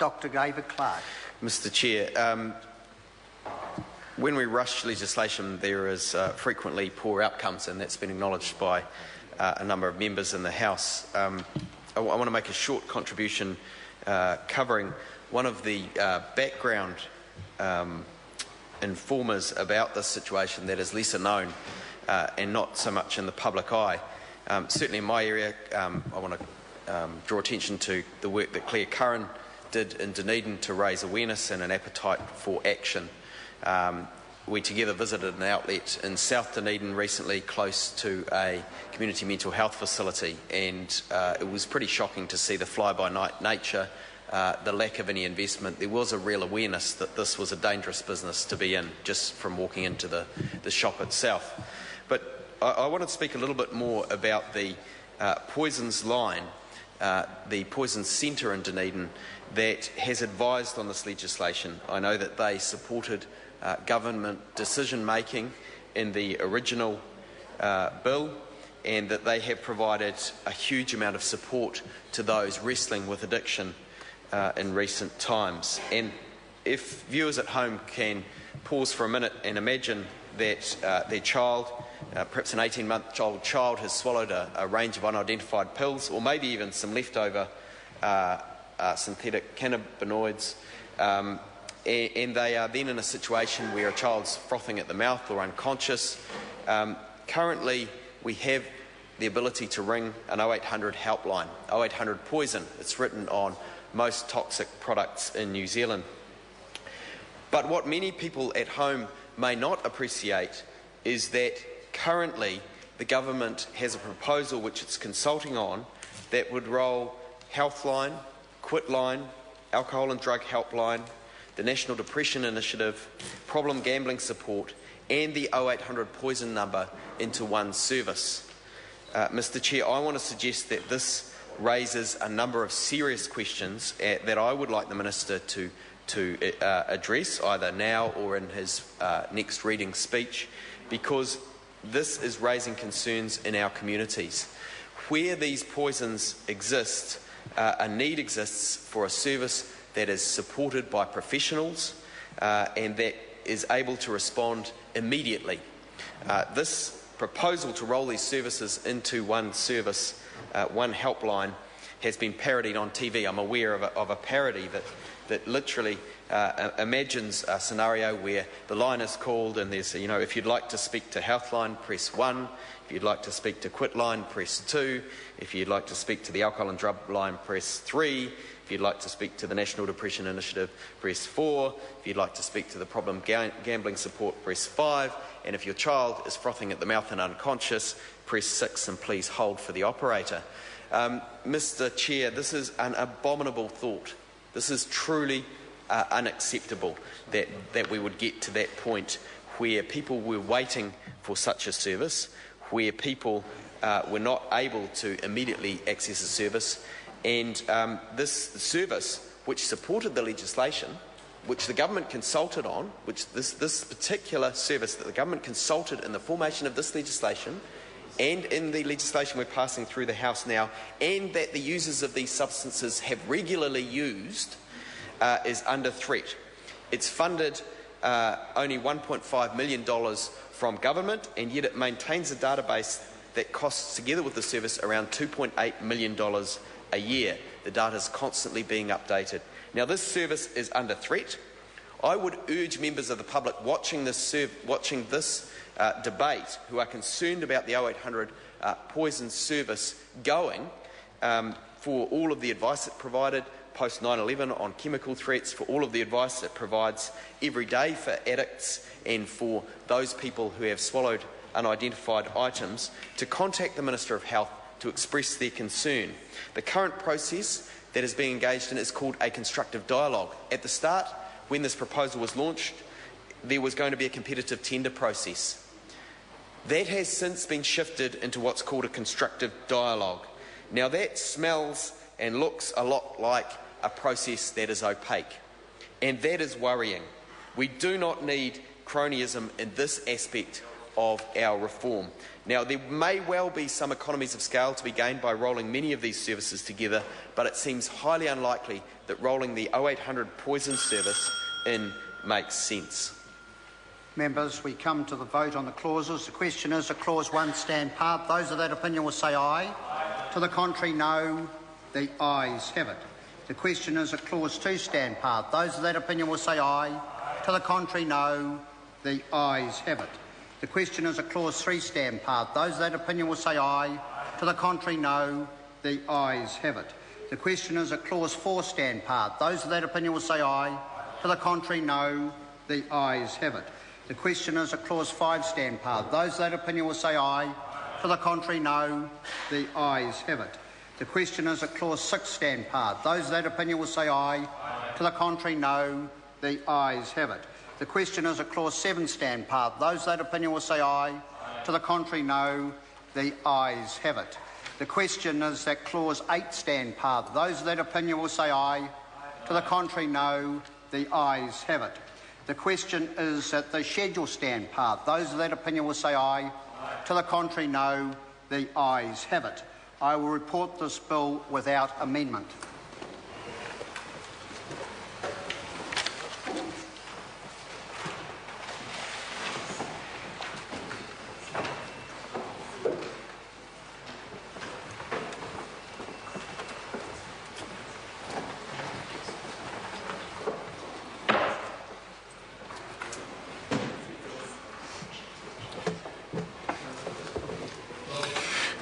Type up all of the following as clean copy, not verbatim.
Dr. David Clark. Mr. Chair, when we rush legislation, there is frequently poor outcomes, and that's been acknowledged by a number of members in the House. I want to make a short contribution covering one of the background informers about this situation that is lesser known and not so much in the public eye. Certainly in my area, I want to draw attention to the work that Claire Curran did in Dunedin to raise awareness and an appetite for action. We together visited an outlet in South Dunedin recently close to a community mental health facility, and it was pretty shocking to see the fly-by-night nature, the lack of any investment. There was a real awareness that this was a dangerous business to be in just from walking into the shop itself. But I wanted to speak a little bit more about the poisons line, the poisons centre in Dunedin that has advised on this legislation. I know that they supported government decision-making in the original bill, and that they have provided a huge amount of support to those wrestling with addiction in recent times. And if viewers at home can pause for a minute and imagine that their child, perhaps an 18-month-old child, has swallowed a range of unidentified pills, or maybe even some leftover synthetic cannabinoids, and they are then in a situation where a child's frothing at the mouth or unconscious. Currently, we have the ability to ring an 0800 helpline, 0800 Poison. It's written on most toxic products in New Zealand. But what many people at home may not appreciate is that currently the government has a proposal which it's consulting on that would roll Healthline, Quitline, Alcohol and Drug Helpline, the National Depression Initiative, Problem Gambling Support, and the 0800 Poison number into one service. Mr. Chair, I want to suggest that this raises a number of serious questions that I would like the Minister to address, either now or in his next reading speech, because this is raising concerns in our communities. Where these poisons exist, a need exists for a service that is supported by professionals and that is able to respond immediately. This proposal to roll these services into one service, one helpline, has been parodied on TV. I'm aware of a parody that literally imagines a scenario where the line is called and there's, if you'd like to speak to Healthline, press 1. If you'd like to speak to Quitline, press 2. If you'd like to speak to the Alcohol and Drug line, press 3. If you'd like to speak to the National Depression Initiative, press 4. If you'd like to speak to the Problem Gambling Support, press 5. And if your child is frothing at the mouth and unconscious, press 6 and please hold for the operator. Mr. Chair, this is an abominable thought. This is truly unacceptable that we would get to that point where people were waiting for such a service, where people were not able to immediately access a service, and this service, which supported the legislation, which the government consulted on, which this particular service that the government consulted in the formation of this legislation and in the legislation we're passing through the House now, and that the users of these substances have regularly used, is under threat. It's funded only $1.5 million from government, and yet it maintains a database that costs, together with the service, around $2.8 million a year. The data is constantly being updated. Now, this service is under threat. I would urge members of the public watching this debate, who are concerned about the 0800 Poison service going, for all of the advice it provided post 9/11 on chemical threats, for all of the advice it provides every day for addicts and for those people who have swallowed unidentified items, to contact the Minister of Health to express their concern. The current process that is being engaged in is called a constructive dialogue. At the start, when this proposal was launched, there was going to be a competitive tender process. That has since been shifted into what's called a constructive dialogue. Now, that smells and looks a lot like a process that is opaque, and that is worrying. We do not need cronyism in this aspect of our reform. Now, there may well be some economies of scale to be gained by rolling many of these services together, but it seems highly unlikely that rolling the 0800 poison service in makes sense. Members, we come to the vote on the clauses. The question is, a clause 1 stand part. Those of that opinion will say aye. To the contrary, no. The ayes have it. The question is, a clause 2 stand part. Those of that opinion will say aye. To the contrary, no. The ayes have it. The question is, a clause 3 stand part. Those of that opinion will say aye. To the contrary, no. The ayes have it. The question is, a clause 4 stand part. Those of that opinion will say aye. To the contrary, no. The ayes have it. The question is, a clause 5 stand part. Those of that opinion will say aye. To the contrary, no. The ayes have it. The question is, a clause 6 stand part. Those of that opinion will say aye. To the contrary, no. The ayes have it. The question is, a clause 7 stand part. Those of that opinion will say aye. To the contrary, no. The ayes have it. The question is that clause 8 stand part. Those of that opinion will say aye. To the contrary, no. The ayes have it. The question is that the schedule stand part. Those of that opinion will say aye. To the contrary, no. The ayes have it. I will report this bill without amendment.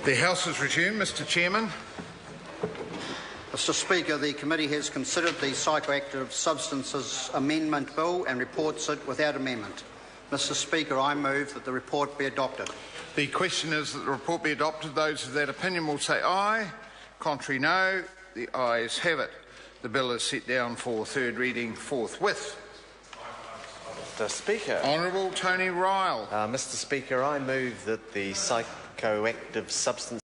The House is resumed. Mr Chairman. Mr Speaker, the committee has considered the Psychoactive Substances Amendment Bill and reports it without amendment. Mr Speaker, I move that the report be adopted. The question is that the report be adopted. Those of that opinion will say aye. Contrary, no. The ayes have it. The bill is set down for third reading forthwith. Mr Speaker. Honourable Tony Ryle. Mr Speaker, I move that the Psychoactive Substances